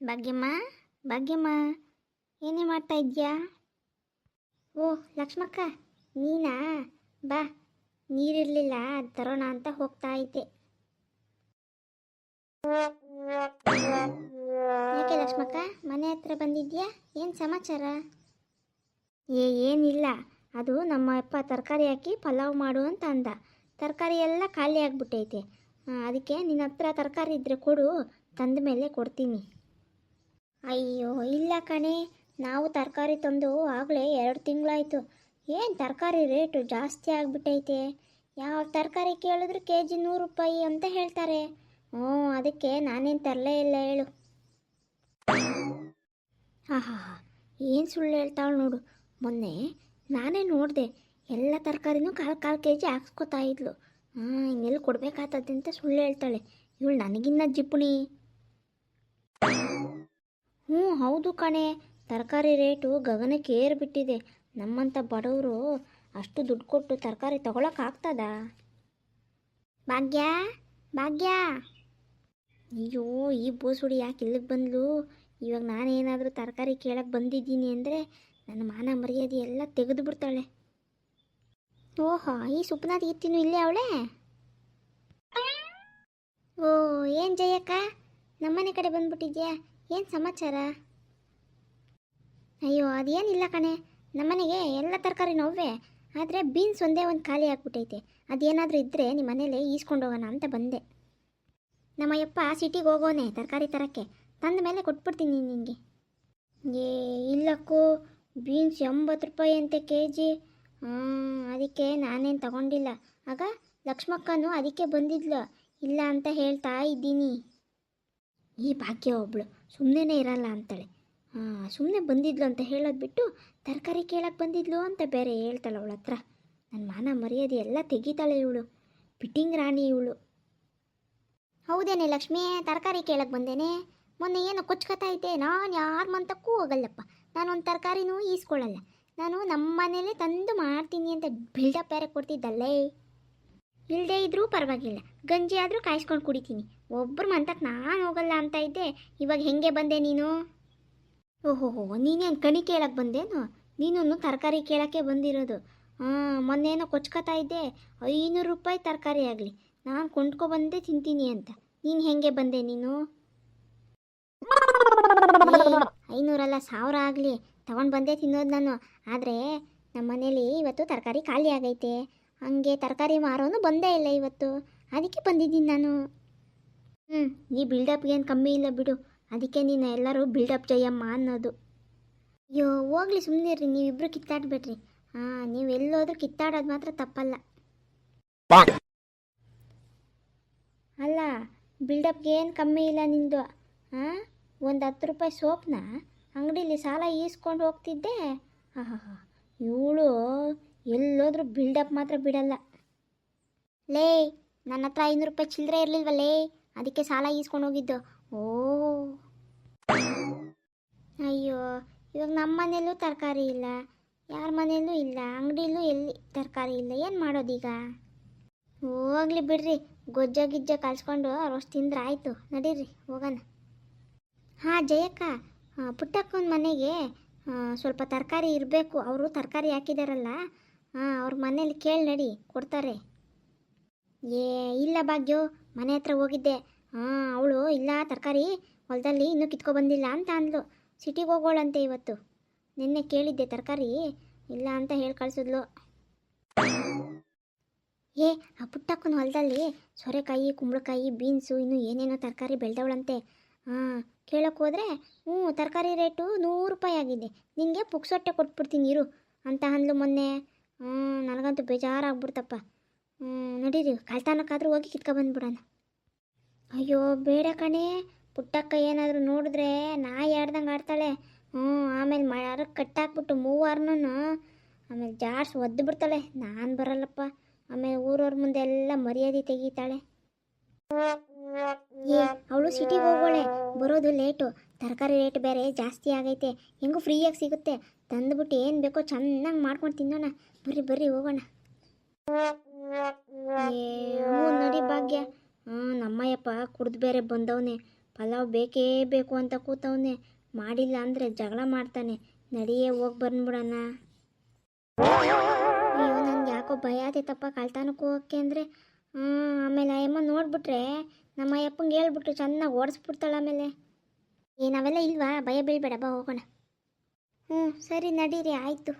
ಭಾಗ್ಯಮ್ಮ, ಭಾಗ್ಯಮ್ಮ, ಏನೇ ಮಾಡ್ತಾ ಇದ್ಯಾ? ಓ ಲಕ್ಷ್ಮಕ್ಕ, ನೀನಾ? ಬಾ, ನೀರಿರಲಿಲ್ಲ ತರೋಣ ಅಂತ ಹೋಗ್ತಾ ಇದ್ದೆ. ಯಾಕೆ ಲಕ್ಷ್ಮಕ್ಕ, ಮನೆ ಹತ್ರ ಬಂದಿದ್ಯಾ? ಏನು ಸಮಾಚಾರ? ಏನಿಲ್ಲ, ಅದು ನಮ್ಮ ಅಪ್ಪ ತರಕಾರಿ ಹಾಕಿ ಪಲಾವ್ ಮಾಡು ಅಂತ ಅಂದ. ತರಕಾರಿ ಎಲ್ಲ ಖಾಲಿ ಆಗಿಬಿಟ್ಟೈತೆ. ಅದಕ್ಕೆ ನಿನ್ನ ಹತ್ರ ತರಕಾರಿ ಇದ್ದರೆ ಕೊಡು, ತಂದ ಮೇಲೆ ಕೊಡ್ತೀನಿ. ಅಯ್ಯೋ ಇಲ್ಲ ಕಣೆ, ನಾವು ತರಕಾರಿ ತಂದು ಆಗಲೇ 2 ತಿಂಗಳಾಯಿತು. ಏನು ತರಕಾರಿ ರೇಟು ಜಾಸ್ತಿ ಆಗಿಬಿಟ್ಟೈತೆ. ಯಾವ ತರಕಾರಿ ಕೇಳಿದ್ರು ಕೆಜಿ 100 ರೂಪಾಯಿ ಅಂತ ಹೇಳ್ತಾರೆ. ಅದಕ್ಕೆ ನಾನೇನು ತರಲೇ ಇಲ್ಲ ಹೇಳು. ಹಾಂ ಹಾಂ ಹಾಂ, ಏನು ಸುಳ್ಳು ಹೇಳ್ತಾಳು ನೋಡು. ಮೊನ್ನೆ ನಾನೇ ನೋಡಿದೆ, ಎಲ್ಲ ತರಕಾರಿನೂ ಕಾಲು ಕೆಜಿ ಹಾಕ್ಸ್ಕೊತಾ ಇದ್ಲು. ಇನ್ನೆಲ್ಲಿ ಕೊಡಬೇಕಾಗ್ತದೆ ಸುಳ್ಳು ಹೇಳ್ತಾಳೆ ಇವಳು, ನನಗಿನ್ನ ಜಿಪ್ಪುಣಿ. ಹೌದು ಕಣೆ, ತರಕಾರಿ ರೇಟು ಗಗನಕ್ಕೆ ಏರಿಬಿಟ್ಟಿದೆ. ನಮ್ಮಂಥ ಬಡವರು ಅಷ್ಟು ದುಡ್ಡು ಕೊಟ್ಟು ತರಕಾರಿ ತಗೊಳಕ್ಕಾಗ್ತದಾ? ಭಾಗ್ಯ, ಭಾಗ್ಯ, ಅಯ್ಯೋ ಈ ಬೋಸುಡಿ ಯಾಕೆ ಇಲ್ಲಿಗೆ ಬಂದ್ಲು? ಇವಾಗ ನಾನೇನಾದರೂ ತರಕಾರಿ ಕೇಳಕ್ಕೆ ಬಂದಿದ್ದೀನಿ ಅಂದರೆ ನನ್ನ ಮಾನ ಮರ್ಯಾದೆ ಎಲ್ಲ ತೆಗೆದು ಬಿಡ್ತಾಳೆ. ಓಹೋ, ಈ ಸುಪ್ನಾಥ್ ಇರ್ತೀನು ಇಲ್ಲೇ ಅವಳೆ? ಓ ಏನು ಜಯಕ್ಕ, ನಮ್ಮನೆ ಕಡೆ ಬಂದ್ಬಿಟ್ಟಿದ್ಯಾ? ಏನು ಸಮಾಚಾರ? ಅಯ್ಯೋ ಅದೇನಿಲ್ಲ ಕಣೆ, ನಮ್ಮನೆಗೆ ಎಲ್ಲ ತರಕಾರಿ ನೋವೇ, ಆದರೆ ಬೀನ್ಸ್ ಒಂದೇ ಒಂದು ಖಾಲಿ ಆಗಿಬಿಟ್ಟೈತೆ. ಅದೇನಾದರೂ ಇದ್ದರೆ ನಿಮ್ಮ ಮನೇಲಿ ಈಸ್ಕೊಂಡು ಹೋಗೋಣ ಅಂತ ಬಂದೆ. ನಮ್ಮ ಯಪ್ಪ ಸಿಟಿಗೆ ಹೋಗೋನೆ ತರಕಾರಿ ತರಕ್ಕೆ, ತಂದ ಮೇಲೆ ಕೊಟ್ಬಿಡ್ತೀನಿ ನಿನಗೆ. ಇಲ್ಲಕ್ಕೂ, ಬೀನ್ಸ್ 80 ರೂಪಾಯಿ ಅಂತೆ ಕೆಜಿ. ಅದಕ್ಕೆ ನಾನೇನು ತಗೊಂಡಿಲ್ಲ. ಆಗ ಲಕ್ಷ್ಮಕ್ಕನೂ ಅದಕ್ಕೆ ಬಂದಿದ್ಲು, ಇಲ್ಲ ಅಂತ ಹೇಳ್ತಾ ಇದ್ದೀನಿ. ಈ ಭಾಗ್ಯ ಒಬ್ಳು ಸುಮ್ಮನೆ ಇರಲ್ಲ ಅಂತಾಳೆ. ಸುಮ್ಮನೆ ಬಂದಿದ್ಲು ಅಂತ ಹೇಳೋದು ಬಿಟ್ಟು ತರಕಾರಿ ಕೇಳಕ್ಕೆ ಬಂದಿದ್ಲು ಅಂತ ಬೇರೆ ಹೇಳ್ತಾಳೆ ಅವಳ ಹತ್ರ. ನನ್ನ ಮಾನ ಮರ್ಯಾದೆ ಎಲ್ಲ ತೆಗಿತಾಳೆ ಇವಳು, ಪಿಟ್ಟಿಂಗ್ ರಾಣಿ ಇವಳು. ಹೌದೇನೆ ಲಕ್ಷ್ಮಿ, ತರಕಾರಿ ಕೇಳಕ್ಕೆ ಬಂದೇನೆ. ಮೊನ್ನೆ ಏನೋ ಕೊಚ್ಕೊತಾ ಇದ್ದೆ. ನಾನು ಯಾರ ಮಂತಕ್ಕೂ ಹೋಗಲ್ಲಪ್ಪ, ನಾನೊಂದು ತರಕಾರಿನೂ ಈಸ್ಕೊಳ್ಳಲ್ಲ. ನಾನು ನಮ್ಮ ಮನೇಲೇ ತಂದು ಮಾಡ್ತೀನಿ ಅಂತ ಬಿಲ್ಡಪ್ ಬೇರೆ ಕೊಡ್ತಿದ್ದಲ್ಲೇ. ಇಲ್ಲದೇ ಇದ್ರೂ ಪರವಾಗಿಲ್ಲ, ಗಂಜಿ ಆದರೂ ಕಾಯಿಸ್ಕೊಂಡು ಕುಡಿತೀನಿ. ಒಬ್ಬರು ಮಂತಕ್ಕೆ ನಾನು ಹೋಗಲ್ಲ ಅಂತ ಇದ್ದೆ, ಇವಾಗ ಹೆಂಗೆ ಬಂದೆ ನೀನು? ಓಹೋ, ನೀನೇನು ಕಣಿ ಕೇಳಕ್ಕೆ ಬಂದೇನು? ನೀನು ತರಕಾರಿ ಕೇಳೋಕ್ಕೆ ಬಂದಿರೋದು. ಮೊನ್ನೇನೋ ಕೊಚ್ಕೊತಾ ಇದ್ದೆ, 500 ರೂಪಾಯಿ ತರಕಾರಿ ಆಗಲಿ ನಾನು ಕೊಂಡ್ಕೊಬಂದೇ ತಿಂತೀನಿ ಅಂತ. ನೀನು ಹೆಂಗೆ ಬಂದೆ ನೀನು? 500 ಅಲ್ಲ, 1000 ಆಗಲಿ ತಗೊಂಡು ಬಂದೇ ತಿನ್ನೋದು ನಾನು. ಆದರೆ ನಮ್ಮ ಮನೇಲಿ ಇವತ್ತು ತರಕಾರಿ ಖಾಲಿ ಆಗೈತೆ. ಹಂಗೆ ತರಕಾರಿ ಮಾರೋನು ಬಂದೇ ಇಲ್ಲ ಇವತ್ತು, ಅದಕ್ಕೆ ಬಂದಿದ್ದೀನಿ ನಾನು. ಈ ಬಿಲ್ಡಪ್ಗೇನು ಕಮ್ಮಿ ಇಲ್ಲ ಬಿಡು, ಅದಕ್ಕೆ ನೀನು ಎಲ್ಲರೂ ಬಿಲ್ಡಪ್ ಜಯಮ್ಮ ಅನ್ನೋದು. ಅಯ್ಯೋ ಹೋಗ್ಲಿ ಸುಮ್ಮನಿರ್ರಿ, ನೀವಿಬ್ಬರು ಕಿತ್ತಾಡ್ಬೇಡ್ರಿ. ನೀವು ಎಲ್ಲೋದ್ರೂ ಕಿತ್ತಾಡೋದು ಮಾತ್ರ ತಪ್ಪಲ್ಲ. ಅಲ್ಲ, ಬಿಲ್ಡಪ್ಗೆ ಏನು ಕಮ್ಮಿ ಇಲ್ಲ ನಿಂದು. ಒಂದು 10 ರೂಪಾಯಿ ಸೋಪ್ನ ಅಂಗಡೀಲಿ ಸಾಲ ಈಸ್ಕೊಂಡು ಹೋಗ್ತಿದ್ದೆ. ಇವಳು ಎಲ್ಲೋದ್ರೂ ಬಿಲ್ಡಪ್ ಮಾತ್ರ ಬಿಡಲ್ಲ. ಲೇ, ನನ್ನ ಹತ್ರ 500 ರೂಪಾಯಿ ಚಿಲ್ಲರೆ ಇರಲಿಲ್ವಲ್ಲೇ, ಅದಕ್ಕೆ ಸಾಲ ಈಸ್ಕೊಂಡು ಹೋಗಿದ್ದು. ಅಯ್ಯೋ, ಇವಾಗ ನಮ್ಮ ಮನೆಯಲ್ಲೂ ತರಕಾರಿ ಇಲ್ಲ, ಯಾರ ಮನೆಯಲ್ಲೂ ಇಲ್ಲ, ಅಂಗಡಿಲೂ ಎಲ್ಲಿ ತರಕಾರಿ ಇಲ್ಲ. ಏನು ಮಾಡೋದೀಗ? ಹೋಗ್ಲಿ ಬಿಡ್ರಿ, ಗೊಜ್ಜ ಗಿಜ್ಜ ಕಲ್ಸ್ಕೊಂಡು ರೋಸ್ಟ್ ತಿಂದ್ರೆ ಆಯಿತು. ನಡೀರಿ ಹೋಗೋಣ. ಜಯಕ್ಕ, ಪುಟ್ಟಕ್ಕನ ಮನೆಗೆ ಸ್ವಲ್ಪ ತರಕಾರಿ ಇರಬೇಕು. ಅವರು ತರಕಾರಿ ಹಾಕಿದಾರಲ್ಲ, ಅವ್ರ ಮನೇಲಿ ಕೇಳಿ ನಡಿ, ಕೊಡ್ತಾರೆ. ಇಲ್ಲ ಭಾಗ್ಯೋ, ಮನೆ ಹತ್ರ ಹೋಗಿದ್ದೆ. ಅವಳು ಇಲ್ಲ ತರಕಾರಿ ಹೊಲದಲ್ಲಿ ಇನ್ನೂ ಕಿತ್ಕೊಬಂದಿಲ್ಲ ಅಂತ ಅಂದ್ಲು. ಸಿಟಿಗೆ ಹೋಗೋಳಂತೆ ಇವತ್ತು. ನಿನ್ನೆ ಕೇಳಿದ್ದೆ ತರಕಾರಿ ಇಲ್ಲ ಅಂತ ಹೇಳಿ ಕಳಿಸಿದ್ಲು. ಆ ಪುಟ್ಟಕ್ಕನ ಹೊಲದಲ್ಲಿ ಸೋರೆಕಾಯಿ, ಕುಂಬಳಕಾಯಿ, ಬೀನ್ಸು, ಇನ್ನೂ ಏನೇನೋ ತರಕಾರಿ ಬೆಳೆದವಳಂತೆ. ಕೇಳೋಕ್ಕೆ ಹೋದರೆ ತರಕಾರಿ ರೇಟು 100 ರೂಪಾಯಿ ಆಗಿದೆ, ನಿನಗೆ ಪುಕ್ಸೊಟ್ಟೆ ಕೊಟ್ಬಿಡ್ತೀನಿ ಇರು ಅಂತ ಅಂದ್ಲು ಮೊನ್ನೆ. ನನಗಂತೂ ಬೇಜಾರಾಗ್ಬಿಡ್ತಪ್ಪ. ನಡೀರಿ, ಕಳ್ತನಕ್ಕಾದರೂ ಹೋಗಿ ಕಿತ್ಕೊಬಂದ್ಬಿಡೋಣ. ಅಯ್ಯೋ ಬೇಡ ಕಣೆ, ಪುಟ್ಟಕ್ಕ ಏನಾದರೂ ನೋಡಿದ್ರೆ ನಾಯಿ ಆಡ್ದಂಗೆ ಆಡ್ತಾಳೆ. ಆಮೇಲೆ ಮರಕ್ಕೆ ಕಟ್ಟಾಕ್ಬಿಟ್ಟು ಮೂವಾರನೂ ಆಮೇಲೆ ಜಾಡ್ಸಿ ಒದ್ದು ಬಿಡ್ತಾಳೆ. ನಾನು ಬರಲ್ಲಪ್ಪ. ಆಮೇಲೆ ಊರವ್ರ ಮುಂದೆ ಎಲ್ಲ ಮರ್ಯಾದೆ ತೆಗೀತಾಳೆ. ಅವಳು ಸಿಟಿಗೆ ಹೋಗೋಳೆ, ಬರೋದು ಲೇಟು. ತರಕಾರಿ ರೇಟ್ ಬೇರೆ ಜಾಸ್ತಿ ಆಗೈತೆ, ಹೆಂಗೂ ಫ್ರೀಯಾಗಿ ಸಿಗುತ್ತೆ. ತಂದುಬಿಟ್ಟು ಏನು ಬೇಕೋ ಚೆನ್ನಾಗಿ ಮಾಡ್ಕೊಂಡು ತಿನ್ನೋಣ. ಬರ್ರಿ ಹೋಗೋಣ. ನಡಿ ಭಾಗ್ಯ. ನಮ್ಮಯ್ಯಪ್ಪ ಕುಡ್ದು ಬೇರೆ ಬಂದವನೇ. ಪಲಾವ್ ಬೇಕೇ ಬೇಕು ಅಂತ ಕೂತವನೆ. ಮಾಡಿಲ್ಲ ಅಂದರೆ ಜಗಳ ಮಾಡ್ತಾನೆ. ನಡಿಯೇ ಹೋಗಿ ಬಂದ್ಬಿಡೋಣ. ಅಯ್ಯೋ ನನಗೆ ಯಾಕೋ ಭಯ ಆತೈತಪ್ಪ ಕಳ್ತನಕ್ಕೆ ಹೋಗೋಕ್ಕೆ ಅಂದರೆ. ಆಮೇಲೆ ಅಮ್ಮ ನೋಡ್ಬಿಟ್ರೆ ನಮ್ಮ ಅಪ್ಪಂಗೆ ಹೇಳ್ಬಿಟ್ರು ಚೆನ್ನಾಗಿ ಓಡಿಸ್ಬಿಡ್ತಾಳೆ. ಆಮೇಲೆ ನಾವೆಲ್ಲ ಇಲ್ವಾ, ಭಯ ಬೀಳ್ಬೇಡ, ಬಾ ಹೋಗೋಣ. ಸರಿ ನಡೀರಿ, ಆಯಿತು.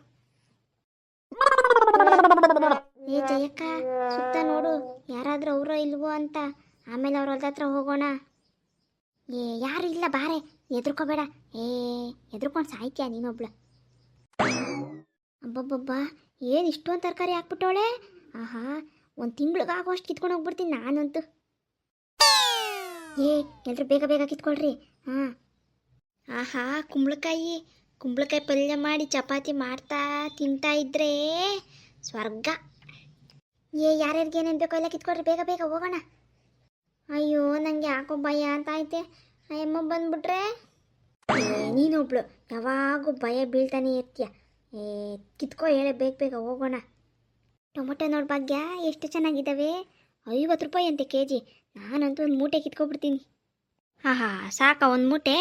ಜಯಕ್ಕ, ಸುತ್ತ ನೋಡು ಯಾರಾದರೂ ಅವರೋ ಇಲ್ವೋ ಅಂತ. ಆಮೇಲೆ ಅವ್ರ ಹೊಲ್ದ ಹತ್ರ ಹೋಗೋಣ. ಯಾರು ಇಲ್ಲ, ಬಾರೆ, ಎದ್ರುಕೋಬೇಡ. ಎದ್ರುಕೊಂಡು ಸಾಯ್ತೀಯ ನೀನೊಬ್ಳು. ಅಬ್ಬಬ್ಬಬ್ಬ, ಏನು ಇಷ್ಟೊಂದು ತರಕಾರಿ ಹಾಕ್ಬಿಟ್ಟವಳೆ. ಆಹಾ, ಒಂದು ತಿಂಗ್ಳಿಗಾಗೋಷ್ಟು ಕಿತ್ಕೊಂಡು ಹೋಗ್ಬಿಡ್ತೀನಿ ನಾನಂತೂ. ಎಲ್ಲರೂ ಬೇಗ ಬೇಗ ಕಿತ್ಕೊಳ್ರಿ. ಆಹಾ, ಕುಂಬಳಕಾಯಿ ಪಲ್ಯ ಮಾಡಿ ಚಪಾತಿ ಮಾಡ್ತಾ ತಿಂತಾ ಇದ್ರೆ ಸ್ವರ್ಗ. ಯಾರ್ಯಾರಿಗೆ ಏನೇನು ಬೇಕೋ ಎಲ್ಲ ಕಿತ್ಕೊಳ್ರಿ, ಬೇಗ ಬೇಗ ಹೋಗೋಣ. ಅಯ್ಯೋ ನನಗೆ ಯಾಕೋ ಭಯ ಅಂತ ಐತೆ. ಅಮ್ಮ ಬಂದ್ಬಿಟ್ರೆ ನೀನೊಬ್ಳು ಯಾವಾಗೂ ಭಯ ಬೀಳ್ತಾನೆ ಇರ್ತೀಯ. ಕಿತ್ಕೋ, ಹೇಳೆ, ಬೇಗ ಬೇಗ ಹೋಗೋಣ. ಟೊಮೊಟೊ ನೋಡಿ ಭಾಗ್ಯ ಎಷ್ಟು ಚೆನ್ನಾಗಿದ್ದಾವೆ. 50 ರೂಪಾಯಿ ಅಂತೆ ಕೆಜಿ. ನಾನಂತೂ ಒಂದು ಮೂಟೆ ಕಿತ್ಕೊಬಿಡ್ತೀನಿ. ಸಾಕ ಒಂದು ಮೂಟೆ?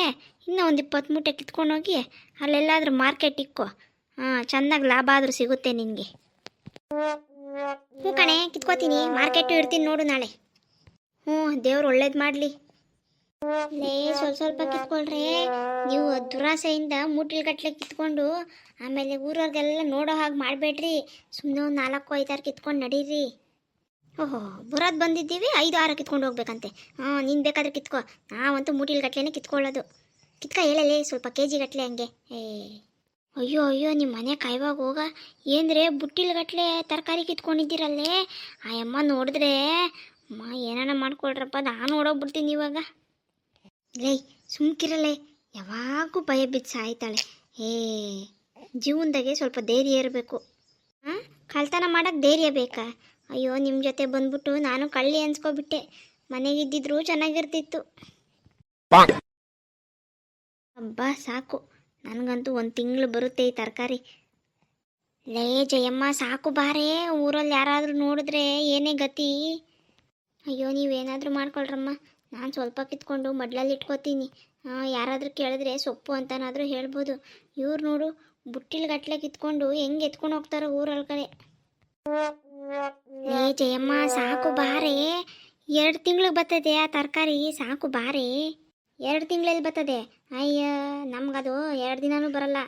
ಇನ್ನೂ ಒಂದು 20 ಮೂಟೆ ಕಿತ್ಕೊಂಡೋಗಿ ಅಲ್ಲೆಲ್ಲಾದ್ರೂ ಮಾರ್ಕೆಟ್ ಇಕ್ಕೋ. ಚೆನ್ನಾಗಿ ಲಾಭ ಆದರೂ ಸಿಗುತ್ತೆ ನಿನಗೆ. ಹ್ಞೂ ಕಣೆ, ಕಿತ್ಕೋತೀನಿ. ಮಾರ್ಕೆಟು ಇರ್ತೀನಿ ನೋಡು ನಾಳೆ. ದೇವ್ರು ಒಳ್ಳೇದು ಮಾಡಲಿ. ಸ್ವಲ್ಪ ಕಿತ್ಕೊಳ್ರೆ. ನೀವು ದುರಾಸೆಯಿಂದ ಮೂಟೆಗಟ್ಟಲೆ ಕಿತ್ಕೊಂಡು ಆಮೇಲೆ ಊರವ್ರಿಗೆಲ್ಲ ನೋಡೋ ಹಾಗೆ ಮಾಡಬೇಡ್ರಿ. ಸುಮ್ಮನೆ ಒಂದು 4-5 ಕಿತ್ಕೊಂಡು ನಡೀರಿ. ಬರೋದು ಬಂದಿದ್ದೀವಿ, 5-6 ಕಿತ್ಕೊಂಡು ಹೋಗ್ಬೇಕಂತೆ. ನೀನು ಬೇಕಾದ್ರೆ ಕಿತ್ಕೋ, ನಾವಂತೂ ಮೂಟೆಗಟ್ಟಲೆ ಕಿತ್ಕೊಳ್ಳೋದು. ಕಿತ್ಕ ಹೇಳಲೇ, ಸ್ವಲ್ಪ ಕೆಜಿ ಗಟ್ಟಲೆ ಹಂಗೆ. ಅಯ್ಯೋ ನಿಮ್ಮ ಮನೆ ಕಾಯುವಾಗ ಹೋಗ. ಏನ್ರೆ ಬುಟ್ಟಿಲ್ಗಟ್ಲೆ ತರಕಾರಿ ಕಿತ್ಕೊಂಡಿದ್ದೀರಲ್ಲೇ. ಆ ಅಮ್ಮ ನೋಡಿದ್ರೆ ಏನಾನ ಮಾಡ್ಕೊಳ್ರಪ್ಪ, ನಾನು ಓಡೋಗ್ಬಿಡ್ತೀನಿ ಇವಾಗ. ಸುಮ್ಕಿರಲ್ಲೇ, ಯಾವಾಗೂ ಭಯ ಬಿದ್ದು ಸಾಯ್ತಾಳೆ. ಜೀವನದಾಗೆ ಸ್ವಲ್ಪ ಧೈರ್ಯ ಇರಬೇಕು. ಕಳ್ತನ ಮಾಡೋಕ್ಕೆ ಧೈರ್ಯ ಬೇಕಾ? ಅಯ್ಯೋ, ನಿಮ್ಮ ಜೊತೆ ಬಂದ್ಬಿಟ್ಟು ನಾನು ಕಳ್ಳಿ ಅನ್ಸ್ಕೊಬಿಟ್ಟೆ. ಮನೆಗಿದ್ದಿದ್ರು ಚೆನ್ನಾಗಿರ್ತಿತ್ತು. ಅಬ್ಬಾ ಸಾಕು, ನನಗಂತೂ 1 ತಿಂಗಳು ಬರುತ್ತೆ ಈ ತರಕಾರಿ. ಜಯಮ್ಮ ಸಾಕು ಬಾರೇ, ಊರಲ್ಲಿ ಯಾರಾದರೂ ನೋಡಿದ್ರೆ ಏನೇ ಗತಿ. ಅಯ್ಯೋ, ನೀವೇನಾದರೂ ಮಾಡ್ಕೊಳ್ರಮ್ಮ, ನಾನು ಸ್ವಲ್ಪ ಕಿತ್ಕೊಂಡು ಮಡ್ಲಲ್ಲಿ ಇಟ್ಕೋತೀನಿ. ಯಾರಾದರೂ ಕೇಳಿದ್ರೆ ಸೊಪ್ಪು ಅಂತನಾದರೂ ಹೇಳ್ಬೋದು. ಇವ್ರು ನೋಡು, ಬುಟ್ಟಿಲ್ಗಟ್ಲೆ ಕಿತ್ಕೊಂಡು ಹೆಂಗೆ ಎತ್ಕೊಂಡು ಹೋಗ್ತಾರೋ ಊರೊಳಗಡೆ. ಜಯಮ್ಮ ಸಾಕು ಬಾರೇ, 2 ತಿಂಗ್ಳಿಗೆ ಬರ್ತದೆ ಆ ತರಕಾರಿ. ಸಾಕು ಬಾರೇ, 2 ತಿಂಗಳಲ್ಲಿ ಬರ್ತದೆ. ಅಯ್ಯ, ನಮ್ಗದು 2 ದಿನನೂ ಬರಲ್ಲ.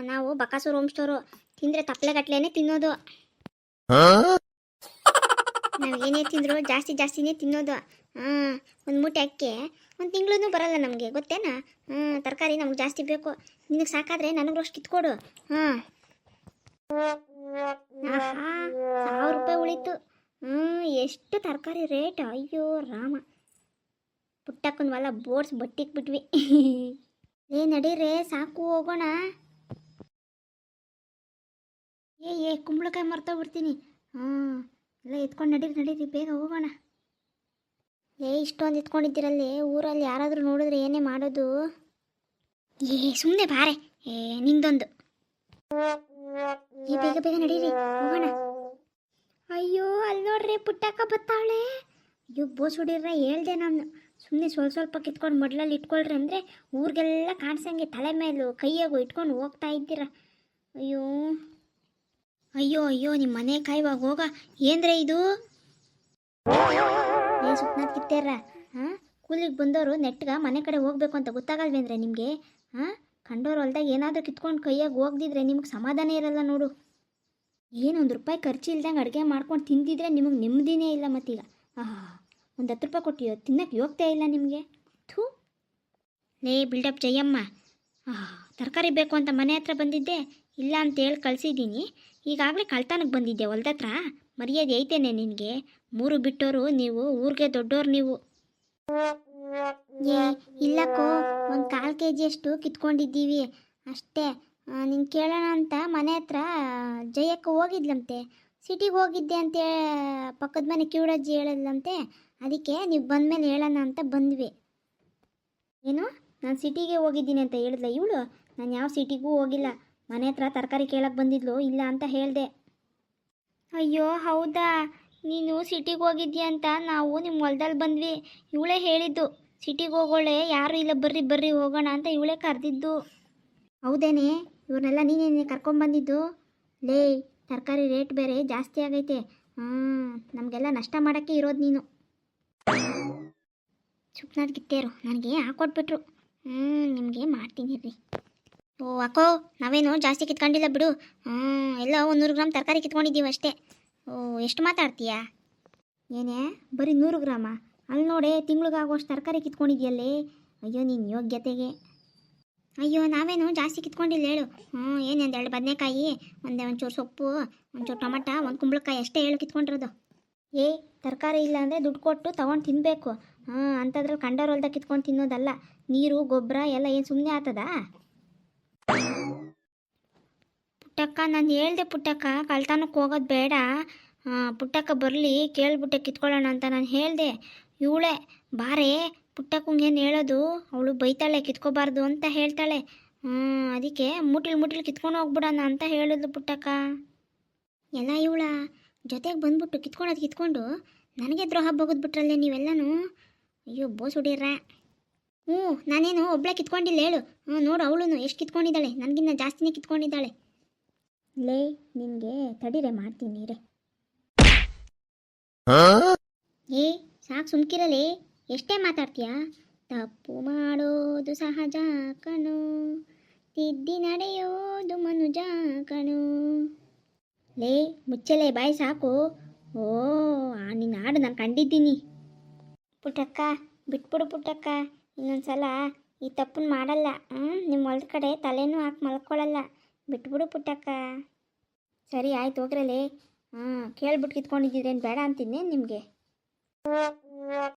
ನಾವು ಬಕಾಸೂರು ಹೋಮ್ ಸ್ಟೋರು, ತಿಂದರೆ ತಪ್ಪಲೆಗಟ್ಲೆನೇ ತಿನ್ನೋದು. ನಾವು ಏನೇ ತಿಂದರೂ ಜಾಸ್ತಿನೇ ತಿನ್ನೋದು. ಒಂದು ಮೂಟೆ ಅಕ್ಕಿ 1 ತಿಂಗಳೂ ಬರಲ್ಲ ನಮಗೆ, ಗೊತ್ತೇನಾ? ತರಕಾರಿ ನಮ್ಗೆ ಜಾಸ್ತಿ ಬೇಕು. ನಿನಗೆ ಸಾಕಾದರೆ ನನಗೂ ಅಷ್ಟು ಕಿತ್ಕೊಡು. 1000 ರೂಪಾಯಿ ಉಳಿತು. ಎಷ್ಟು ತರಕಾರಿ ರೇಟ್, ಅಯ್ಯೋ ರಾಮ. ಪುಟ್ಟಕ್ಕನ ಹೊಲ ಬೋರ್ಡ್ಸ್ ಬಟ್ಟಿಗೆ ಬಿಟ್ವಿ. ನಡೀರೇ, ಸಾಕು ಹೋಗೋಣ. ಕುಂಬಳಕಾಯಿ ಮರ್ತೋಗ್ಬಿಡ್ತೀನಿ. ಎಲ್ಲ ಎತ್ಕೊಂಡು ನಡೀರಿ ಬೇಗ ಹೋಗೋಣ. ಇಷ್ಟೊಂದು ಎತ್ಕೊಂಡಿದ್ದೀರಲ್ಲಿ, ಊರಲ್ಲಿ ಯಾರಾದರೂ ನೋಡಿದ್ರೆ ಏನೇ ಮಾಡೋದು? ಸುಮ್ಮನೆ ಬಾರೆ, ನಿಂದೊಂದು. ಬೇಗ ಬೇಗ ನಡೀರಿ ಹೋಗೋಣ. ಅಯ್ಯೋ, ಅಲ್ಲಿ ನೋಡ್ರಿ ಪುಟ್ಟಕ್ಕ ಬತ್ತಾವಳೆ. ಅಯ್ಯೋ, ಬೋಸ್ ಹೊಡಿರ್ರೆ, ಹೇಳ್ದೆ ನಾನು. ಸುಮ್ಮನೆ ಸ್ವಲ್ಪ ಕಿತ್ಕೊಂಡು ಮಡ್ಲಲ್ಲಿ ಇಟ್ಕೊಳ್ರಿ ಅಂದರೆ ಊರಿಗೆಲ್ಲ ಕಾಣಿಸಂಗೆ ತಲೆ ಮೇಲೂ ಕೈಯಾಗೂ ಇಟ್ಕೊಂಡು ಹೋಗ್ತಾ ಇದ್ದೀರ. ಅಯ್ಯೋ ನಿಮ್ಮ ಮನೆ ಕಾಯುವಾಗ ಹೋಗ. ಏನ್ರೆ ಇದು? ಸುತ್ತನ ಕಿತ್ತೇರ. ಕೂಲಿಗೆ ಬಂದವರು ನೆಟ್ಗ ಮನೆ ಕಡೆ ಹೋಗ್ಬೇಕು ಅಂತ ಗೊತ್ತಾಗಲ್ವೇಂದ್ರೆ ನಿಮಗೆ? ಕಂಡೋರು ಹೊಲ್ದಾಗ ಏನಾದರೂ ಕಿತ್ಕೊಂಡು ಕೈಯಾಗ ಹೋಗ್ದಿದ್ರೆ ನಿಮ್ಗೆ ಸಮಾಧಾನ ಇರಲ್ಲ ನೋಡು. ಏನು 1 ರೂಪಾಯಿ ಖರ್ಚು ಇಲ್ದಂಗೆ ಅಡುಗೆ ಮಾಡ್ಕೊಂಡು ತಿಂದಿದ್ರೆ ನಿಮಗೆ ನೆಮ್ಮದಿನೇ ಇಲ್ಲ. ಮತ್ತೀಗ ಒಂದು 10 ರೂಪಾಯಿ ಕೊಟ್ಟು ತಿನ್ನಕ್ಕೆ ಹೋಗ್ತಾ ಇಲ್ಲ ನಿಮಗೆ. ಥೂ ಬಿಲ್ಡಪ್ ಜಯಮ್ಮ. ತರಕಾರಿ ಬೇಕು ಅಂತ ಮನೆ ಹತ್ರ ಬಂದಿದ್ದೆ, ಇಲ್ಲ ಅಂತೇಳಿ ಕಳಿಸಿದ್ದೀನಿ. ಈಗಾಗಲೇ ಕಳ್ತನಕ್ಕೆ ಬಂದಿದ್ದೆ ಹೊಲ್ದ ಹತ್ರ. ಮರ್ಯಾದೆ ಐತೇನೆ ನಿನಗೆ? 3 ಬಿಟ್ಟೋರು ನೀವು, ಊರಿಗೆ ದೊಡ್ಡೋರು ನೀವು. ಇಲ್ಲಕ್ಕೋ, ಒಂದು 1/4 kg ಅಷ್ಟು ಕಿತ್ಕೊಂಡಿದ್ದೀವಿ ಅಷ್ಟೇ. ನಿನ್ನ ಕೇಳೋಣ ಅಂತ ಮನೆ ಹತ್ರ ಜಯಕ್ಕ ಹೋಗಿದ್ಲಂತೆ. ಸಿಟಿಗೆ ಹೋಗಿದ್ದೆ ಅಂತ ಪಕ್ಕದ ಮನೆ ಕಿವುಡಜ್ಜಿ ಹೇಳಿದ್ಲಂತೆ. ಅದಕ್ಕೆ ನೀವು ಬಂದಮೇಲೆ ಹೇಳೋಣ ಅಂತ ಬಂದ್ವಿ. ಏನು, ನಾನು ಸಿಟಿಗೆ ಹೋಗಿದ್ದೀನಿ ಅಂತ ಹೇಳಿದ್ಲ ಇವಳು? ನಾನು ಯಾವ ಸಿಟಿಗೂ ಹೋಗಿಲ್ಲ. ಮನೆ ಹತ್ರ ತರಕಾರಿ ಕೇಳಕ್ಕೆ ಬಂದಿದ್ಲು, ಇಲ್ಲ ಅಂತ ಹೇಳಿದೆ. ಅಯ್ಯೋ ಹೌದಾ, ನೀನು ಸಿಟಿಗೆ ಹೋಗಿದ್ದೀಯ ಅಂತ ನಾವು ನಿಮ್ಮ ಹೊಲ್ದಲ್ಲಿ ಬಂದ್ವಿ. ಇವಳೇ ಹೇಳಿದ್ದು. ಸಿಟಿಗೆ ಹೋಗೋಳೆ ಯಾರು ಇಲ್ಲ, ಬರ್ರಿ ಬರ್ರಿ ಹೋಗೋಣ ಅಂತ ಇವಳೇ ಕರೆದಿದ್ದು. ಹೌದೇನೆ, ಇವ್ರನ್ನೆಲ್ಲ ನೀನೇನೆ ಕರ್ಕೊಂಬಂದಿದ್ದು. ಲೇ, ತರಕಾರಿ ರೇಟ್ ಬೇರೆ ಜಾಸ್ತಿ ಆಗೈತೆ. ನಮಗೆಲ್ಲ ನಷ್ಟ ಮಾಡೋಕ್ಕೆ ಇರೋದು ನೀನು. ಸುಪ್ನಾದ್ ಗಿತ್ತೇರು ನನಗೆ ಹಾಕೊಟ್ಬಿಟ್ರು. ನಿಮಗೆ ಮಾಡ್ತೀನಿ ರೀ. ಓ ಅಕ್ಕೋ, ನಾವೇನು ಜಾಸ್ತಿ ಕಿತ್ಕೊಂಡಿಲ್ಲ ಬಿಡು. ಎಲ್ಲ 100 ಗ್ರಾಮ್ ತರಕಾರಿ ಕಿತ್ಕೊಂಡಿದ್ದೀವಿ ಅಷ್ಟೇ. ಓ, ಎಷ್ಟು ಮಾತಾಡ್ತೀಯಾ? ಏನೇ ಬರೀ 100 ಗ್ರಾಮ? ಅಲ್ಲಿ ನೋಡೆ, ತಿಂಗ್ಳಿಗಾಗುವಷ್ಟು ತರಕಾರಿ ಕಿತ್ಕೊಂಡಿದ್ಯಲ್ಲೇ. ಅಯ್ಯೋ ನಿನ್ನ ಯೋಗ್ಯತೆಗೆ. ಅಯ್ಯೋ ನಾವೇನು ಜಾಸ್ತಿ ಕಿತ್ಕೊಂಡಿಲ್ಲ ಹೇಳು. ಏನೆಂದು 2 ಬದನೆಕಾಯಿ, ಒಂಚೂರು ಸೊಪ್ಪು, ಒಂಚೂರು ಟೊಮಟ, ಒಂದು ಕುಂಬಳಕಾಯಿ ಅಷ್ಟೇ ಹೇಳು ಕಿತ್ಕೊಂಡಿರೋದು. ತರಕಾರಿ ಇಲ್ಲ ಅಂದರೆ ದುಡ್ಡು ಕೊಟ್ಟು ತೊಗೊಂಡು ತಿನ್ನಬೇಕು. ಅಂಥದ್ರಲ್ಲಿ ಕಂಡೋರ್ ಹೊಲ್ದಾಗ ಕಿತ್ಕೊಂಡು ತಿನ್ನೋದಲ್ಲ. ನೀರು ಗೊಬ್ಬರ ಎಲ್ಲ ಏನು ಸುಮ್ಮನೆ ಆಗ್ತದಾ? ಪುಟ್ಟಕ್ಕ, ನಾನು ಹೇಳ್ದೆ ಪುಟ್ಟಕ್ಕ, ಕಳ್ತನಕ್ಕೆ ಹೋಗೋದು ಬೇಡ. ಪುಟ್ಟಕ್ಕ ಬರಲಿ, ಕೇಳ್ಬಿಟ್ಟೆ ಕಿತ್ಕೊಳ್ಳೋಣ ಅಂತ ನಾನು ಹೇಳಿದೆ. ಇವಳೆ ಬಾರೇ ಪುಟ್ಟಕ್ಕಂಗೇನು ಹೇಳೋದು, ಅವಳು ಬೈತಾಳೆ ಕಿತ್ಕೋಬಾರ್ದು ಅಂತ ಹೇಳ್ತಾಳೆ. ಅದಕ್ಕೆ ಮುಟ್ಲು ಕಿತ್ಕೊಂಡು ಹೋಗ್ಬಿಡೋಣ ಅಂತ ಹೇಳಿದ್ಲು ಪುಟ್ಟಕ್ಕ. ಎಲ್ಲ ಇವಳ ಜೊತೆಗೆ ಬಂದ್ಬಿಟ್ಟು ಕಿತ್ಕೊಂಡು ನನಗೆ ದ್ರೋಹ ಬಗ್ದ್ಬಿಟ್ರಲ್ಲೇ ನೀವೆಲ್ಲನೂ. ಅಯ್ಯೋ ಬೋಸ್ ಹುಡಿರ. ನಾನೇನು ಒಬ್ಳೆ ಕಿತ್ಕೊಂಡಿಲ್ಲ ಹೇಳು. ನೋಡು ಅವಳು ಎಷ್ಟು ಕಿತ್ಕೊಂಡಿದ್ದಾಳೆ, ನನಗಿನ್ನ ಜಾಸ್ತಿನೇ ಕಿತ್ಕೊಂಡಿದ್ದಾಳೆ. ಲೇ, ನಿನಗೆ ತಡೀರೆ ಮಾಡ್ತೀನಿ ರೇ. ಸಾಕು ಸುಮ್ಕಿರಲೇ, ಎಷ್ಟೇ ಮಾತಾಡ್ತೀಯಾ? ತಪ್ಪು ಮಾಡೋದು ಸಹಜ ಕಣು, ತಿದ್ದಿ ನಡೆಯೋದು ಮನುಜ ಕಣು. ಲೇ ಮುಚ್ಚಲೇ ಬಾಯಿ ಸಾಕು. ನಿನ್ನ ಹಾಡು ನಾನು ಕಂಡಿದ್ದೀನಿ. ಪುಟ್ಟಕ್ಕ ಬಿಟ್ಬಿಡು ಪುಟ್ಟಕ್ಕ, ಇನ್ನೊಂದ್ಸಲ ಈ ತಪ್ಪನ್ನು ಮಾಡಲ್ಲ. ನಿಮ್ಮ ಹೊಲದ ಕಡೆ ತಲೆನೂ ಹಾಕಿ ಮಲ್ಕೊಳ್ಳಲ್ಲ. ಬಿಟ್ಬಿಡು ಪುಟ್ಟಕ್ಕ. ಸರಿ ಆಯ್ತು ಹೋಗ್ರಲೇ. ಕೇಳ್ಬಿಟ್ಟು ಕಿತ್ಕೊಂಡಿದ್ದೀರೇನು ಬೇಡ ಅಂತಿದ್ದೆ ನಿಮಗೆ.